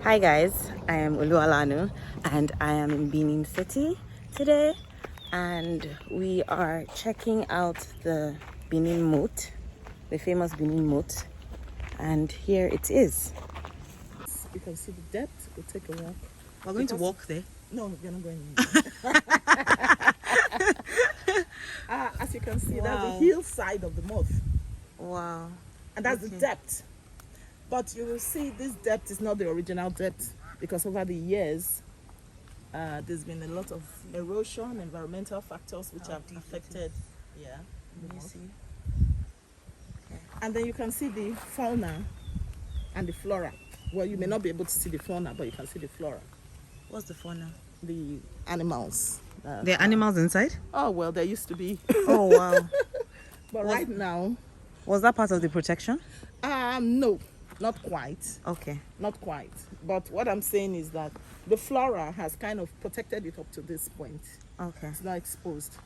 Hi guys, I am Oluwalanu and I am in Benin City today, and we are checking out the Benin Moat, the famous Benin Moat, and here it is. You can see the depth. We'll take a walk. We're going to walk there. No, we're not going. As you can see, that's the hillside of the moat. Wow. And that's the depth. But you will see this depth is not the original depth, because over the years, there's been a lot of erosion, environmental factors which have affected. Yeah. You see? Okay. And then you can see the fauna and the flora. Well, you may not be able to see the fauna, but you can see the flora. What's the fauna? The animals. There are animals inside? Oh, well, there used to be. Oh, wow. But right now... Was that part of the protection? No, not quite. Okay. Not quite. But what I'm saying is that the flora has kind of protected it up to this point. Okay. It's not exposed.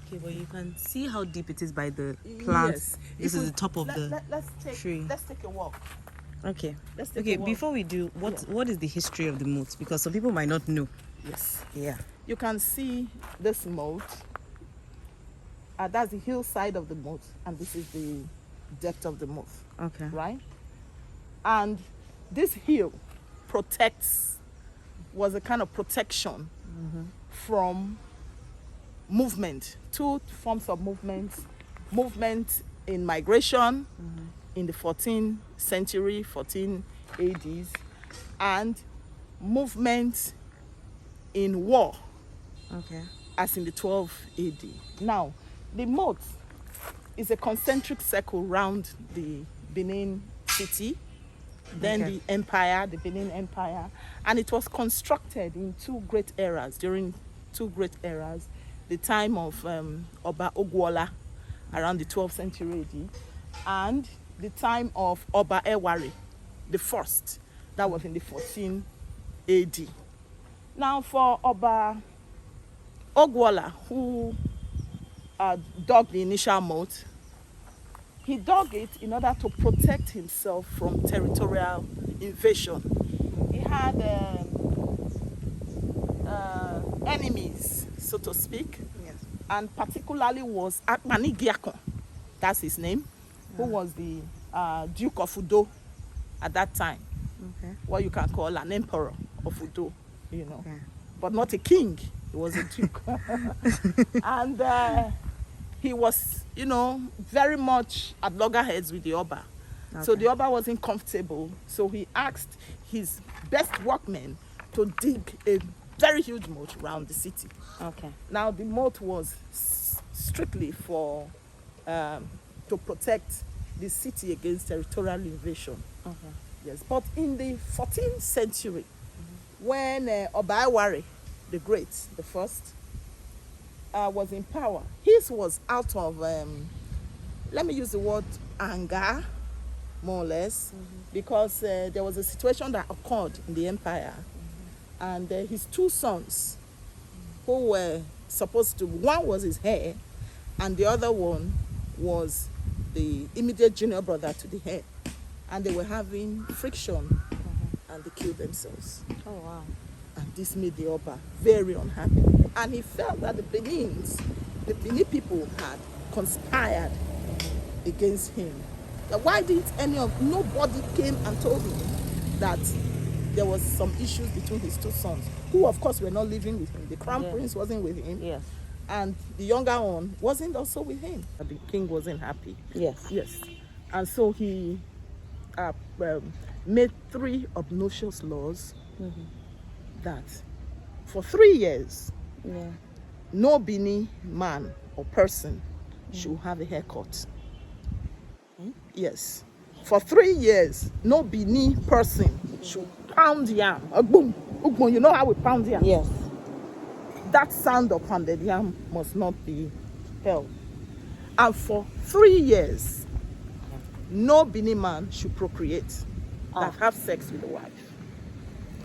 Okay, but you can see how deep it is by the plants. Yes. This is the top of the tree. Let's take a walk. Okay. Let's take Okay, a walk. before we do, what is the history of the moat? Because some people might not know. Yes. Yeah. You can see this moat. That's the hillside of the moat, and this is the depth of the moat. Okay. Right? And this hill was a kind of protection from movement. Two forms of movement in migration in the 14th century, 14 ADs, and movement in war, Okay. as in the 12 AD. Now, the moat is a concentric circle around the Benin city, then the empire, the Benin Empire, and it was constructed in during two great eras, the time of Oba Ogwola around the 12th century AD, and the time of Oba Ewari, the first, that was in the 14th AD. Now, for Oba Ogwola, who dug the initial moat, he dug it in order to protect himself from territorial invasion. He had enemies, so to speak, and particularly was Akpanigiakon, that's his name, who was the Duke of Udo at that time. Okay. What you can call an emperor of Udo, but not a king. He was a duke. And he was, very much at loggerheads with the Oba. Okay. So the Oba wasn't comfortable. So he asked his best workmen to dig a very huge moat around the city. Okay. Now the moat was strictly for to protect the city against territorial invasion. Okay. Yes, but in the 14th century, when Oba Ewari, the Great, the first, was in power, his was out of, let me use the word anger, more or less, because there was a situation that occurred in the empire, and his two sons, who were supposed to, one was his heir, and the other one was the immediate junior brother to the heir, and they were having friction, and they killed themselves. Oh, wow. And this made the Oba very unhappy. And he felt that the Benin people had conspired against him. Why didn't nobody came and told him that there was some issues between his two sons, who of course were not living with him. The crown prince wasn't with him. Yes. And the younger one wasn't also with him. The king wasn't happy. Yes. Yes. And so he made 3 obnoxious laws that for 3 years, no Benin man or person should have a haircut. Yes. For 3 years, no Benin person should pound yam. Boom. You know how we pound yam? Yes. That sound of pounded yam must not be held. And for 3 years, no Benin man should procreate, that have sex with a wife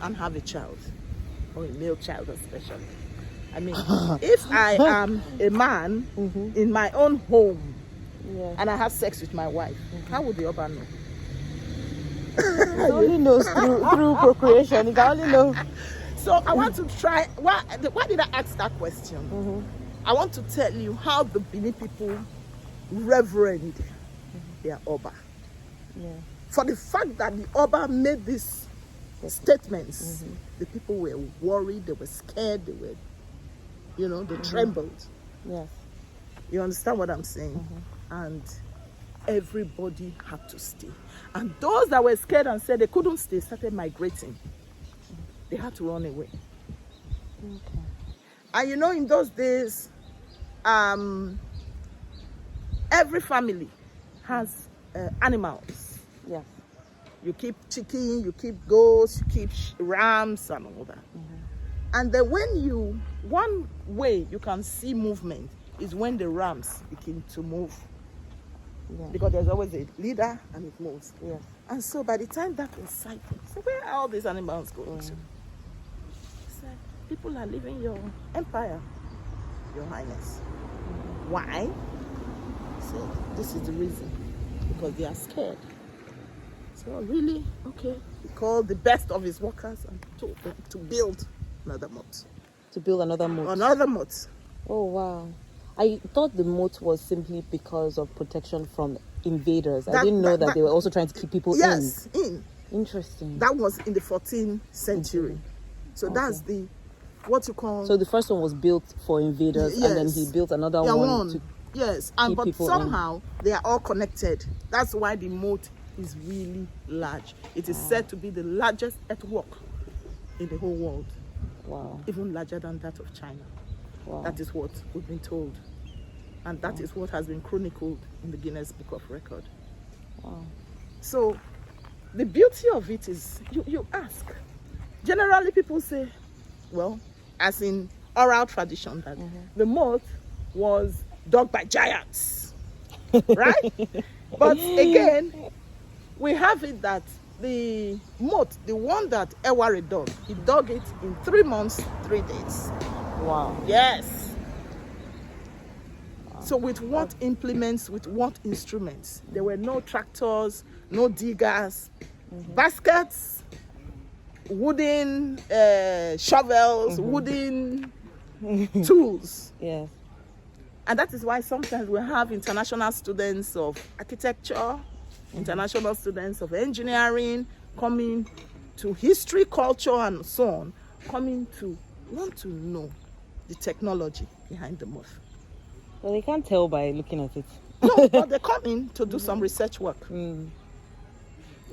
and have a child, or a male child especially. I mean, if I am a man in my own home and I have sex with my wife, how would the Oba know? He only knows through procreation. He can only know. So I want to try. Why did I ask that question? I want to tell you how the Benin people reverend their Oba. Yeah. For the fact that the Oba made these statements, the people were worried, they were scared, they were, they trembled. Yes. You understand what I'm saying? And everybody had to stay. And those that were scared and said they couldn't stay started migrating. They had to run away. Okay. And in those days, every family has animals. Yeah. You keep chicken, you keep goats, you keep rams and all that. And then one way you can see movement is when the rams begin to move. Yeah. Because there's always a leader and it moves. Yeah. And so by the time that was sighted, so where are all these animals going to? It's like, people are leaving your empire, Your Highness. Why? So this is the reason. Because they are scared. So really, okay, he called the best of his workers and told them to build another moat. To build another moat? Another moat. Oh, wow. I thought the moat was simply because of protection from invaders. I didn't know that they were also trying to keep people in. Yes, in. Interesting. That was in the 14th century. So that's what you call... So the first one was built for invaders, and then he built another one to keep but people somehow they are all connected. That's why the moat is really large. It is said to be the largest earthwork in the whole world. Wow. Even larger than that of China. Wow. That is what we've been told. And that is what has been chronicled in the Guinness Book of Record. Wow. So the beauty of it is, you ask. Generally people say, well, as in oral tradition, that the moat was dug by giants. Right? But again, we have it that the moat, the one that Eware dug, he dug it in 3 months, 3 days. Wow. Yes. So with what implements, with what instruments? There were no tractors, no diggers, baskets, wooden shovels, wooden tools. Yes. And that is why sometimes we have international students of architecture, international students of engineering coming to history, culture, and so on, coming to want to know the technology behind the moat. Well, they can't tell by looking at it. No, but they come in to do some research work.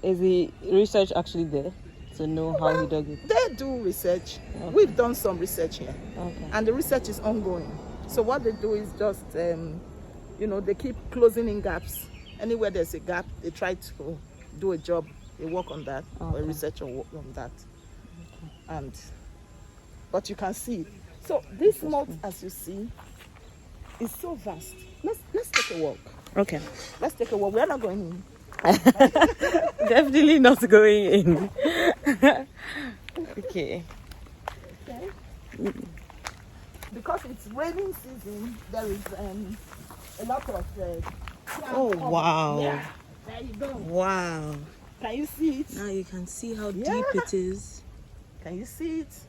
Is the research actually there to know how he dug it? They do research. Okay. We've done some research here. Okay. And the research is ongoing. So what they do is just, they keep closing in gaps. Anywhere there's a gap, they try to do a job. They work on that, or research or work on that. Okay. But you can see. So this moat, as you see, is so vast. Let's take a walk. Okay. Let's take a walk. We are not going in. Definitely not going in. Okay. Because it's raining season, there is a lot of oh wow. Yeah, there you go. Wow. Can you see it? Now you can see how deep it is. Can you see it?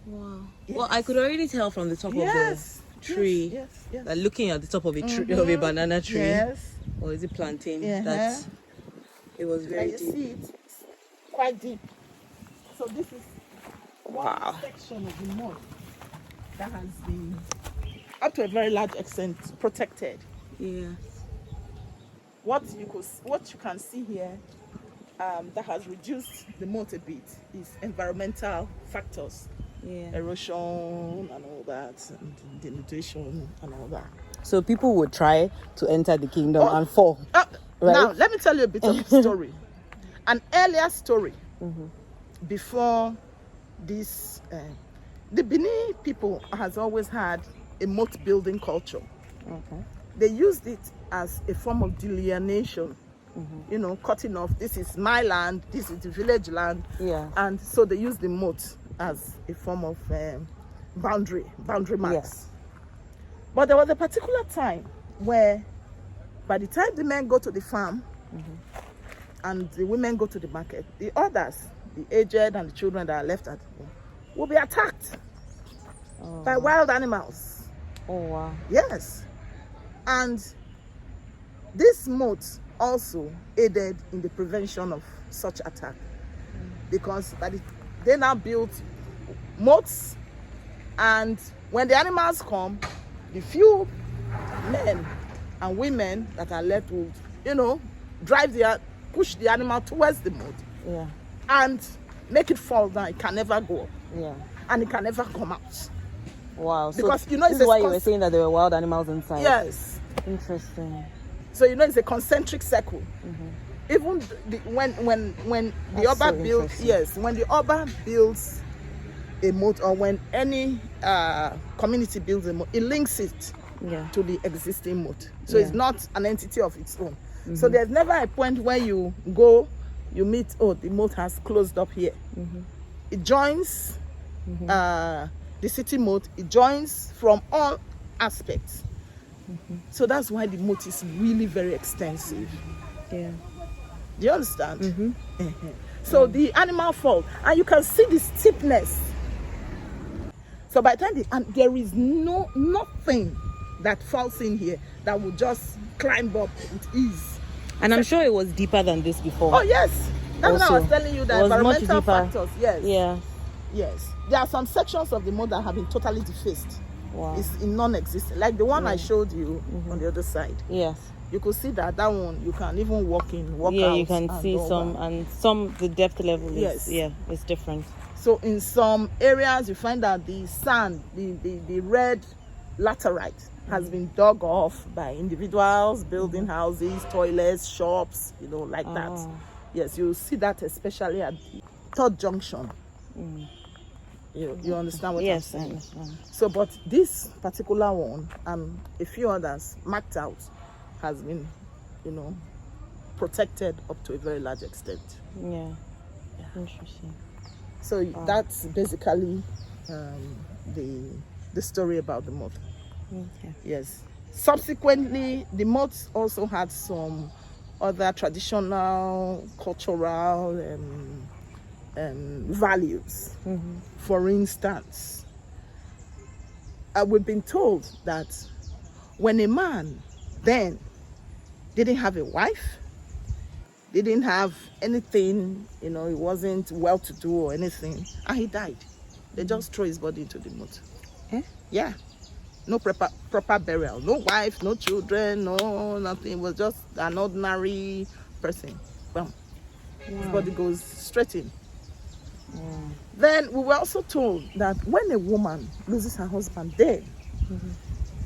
Wow. Yes. Well, I could already tell from the top of the tree. Yes. That looking at the top of a tree, of a banana tree. Yes. Or is it plantain? That it was very deep. Can you see it? It's quite deep. So this is one section of the moat that has been, up to a very large extent, protected. Yes. What you can see here that has reduced the moat a bit is environmental factors. Erosion and all that, and denudation and all that. So people would try to enter the kingdom and fall. Right? Now, let me tell you a bit of the story. An earlier story before this, the Benin people has always had a moat building culture. Okay. They used it as a form of delineation. Cutting off, this is my land, this is the village land. Yeah. And so they used the moat as a form of boundary marks. Yes. But there was a particular time where by the time the men go to the farm, and the women go to the market, the others, the aged and the children that are left at home, will be attacked by wild animals. Oh, wow. Yes. And this moat also aided in the prevention of such attack, because they now built moats, and when the animals come, the few men and women that are left will, push the animal towards the moat, and make it fall down. It can never go up, and it can never come out. Wow. Because so this is why you were saying that there were wild animals inside. Yes. Interesting. So it's a concentric circle. Even when the Oba builds, when the Oba builds a moat, or when any community builds a moat, it links it to the existing moat. So it's not an entity of its own. So there's never a point where you go, you meet, the moat has closed up here. It joins the city moat. It joins from all aspects. So that's why the moat is really very extensive. Yeah. Do you understand? So the animal fall, and you can see the steepness. So by the time there is nothing that falls in here that will just climb up with ease. And I'm sure it was deeper than this before. Oh yes, that's what I was telling you. The environmental factors. Yes. Yeah. Yes. There are some sections of the moat that have been totally defaced. Wow. It's in non-existent. Like the one I showed you on the other side. Yes. You could see that one you can even walk out. Yeah, you can see some the depth level is it's different. So in some areas you find that the sand, the red laterite has been dug off by individuals building houses, toilets, shops, like that. Yes, you see that especially at the third junction. You understand what I'm saying? Yes, I understand. So, but this particular one and a few others marked out has been, protected up to a very large extent. Yeah. Interesting. So that's basically the story about the moat. Okay. Yes. Subsequently, the moat also had some other traditional, cultural values. For instance, we've been told that when a man then didn't have a wife, didn't have anything, he wasn't well-to-do or anything, and he died, they just throw his body into the moat. Yeah. No proper burial, no wife, no children, no nothing. It was just an ordinary person. Well, his body goes straight in. Then we were also told that when a woman loses her husband dead,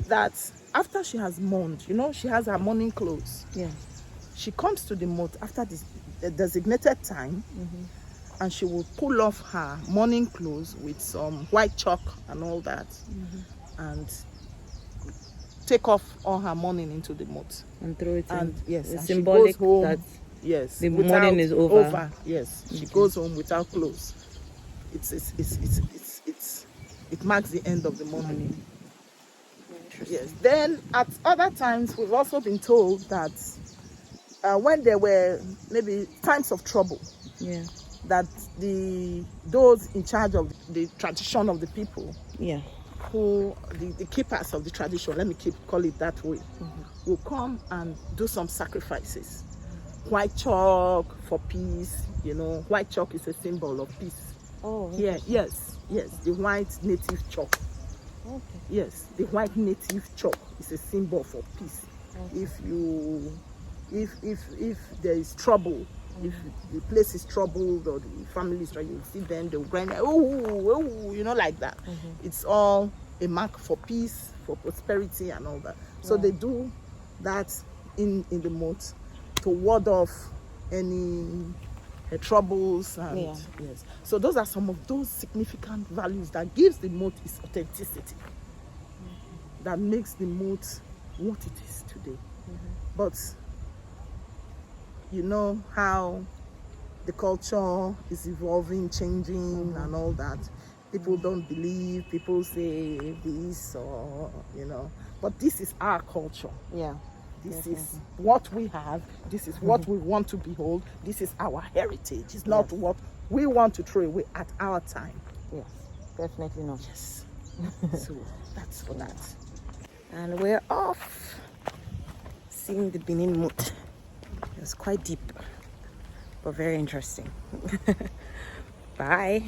that after she has mourned, she has her mourning clothes. Yeah. She comes to the moat after the designated time, and she will pull off her mourning clothes with some white chalk and all that, and take off all her mourning into the moat and throw it in. Yes, it's and symbolic she goes home, that the mourning is over. Yes, she goes home without clothes. It marks the end of the mourning. Yes. Then at other times we've also been told that when there were maybe times of trouble, that those in charge of the tradition of the people, who the keepers of the tradition, let me call it that way, will come and do some sacrifices. White chalk for peace, white chalk is a symbol of peace. Oh, yeah, yes, the white native chalk. Okay. Yes, the white native chalk is a symbol for peace. Okay. If there is trouble, if the place is troubled or the family is troubled, you see them, they will grind, like that. It's all a mark for peace, for prosperity and all that. So they do that in the moat to ward off any troubles and yes. So those are some of those significant values that gives the moat its authenticity, that makes the moat what it is today. But you know how the culture is evolving, changing and all that. People don't believe, people say this or but this is our culture. This is what we have. This is what we want to behold. This is our heritage. It's not what we want to throw away at our time. Yes, definitely not. Yes. So that's for that. And we're off, seeing the Benin Moat. It's quite deep, but very interesting. Bye.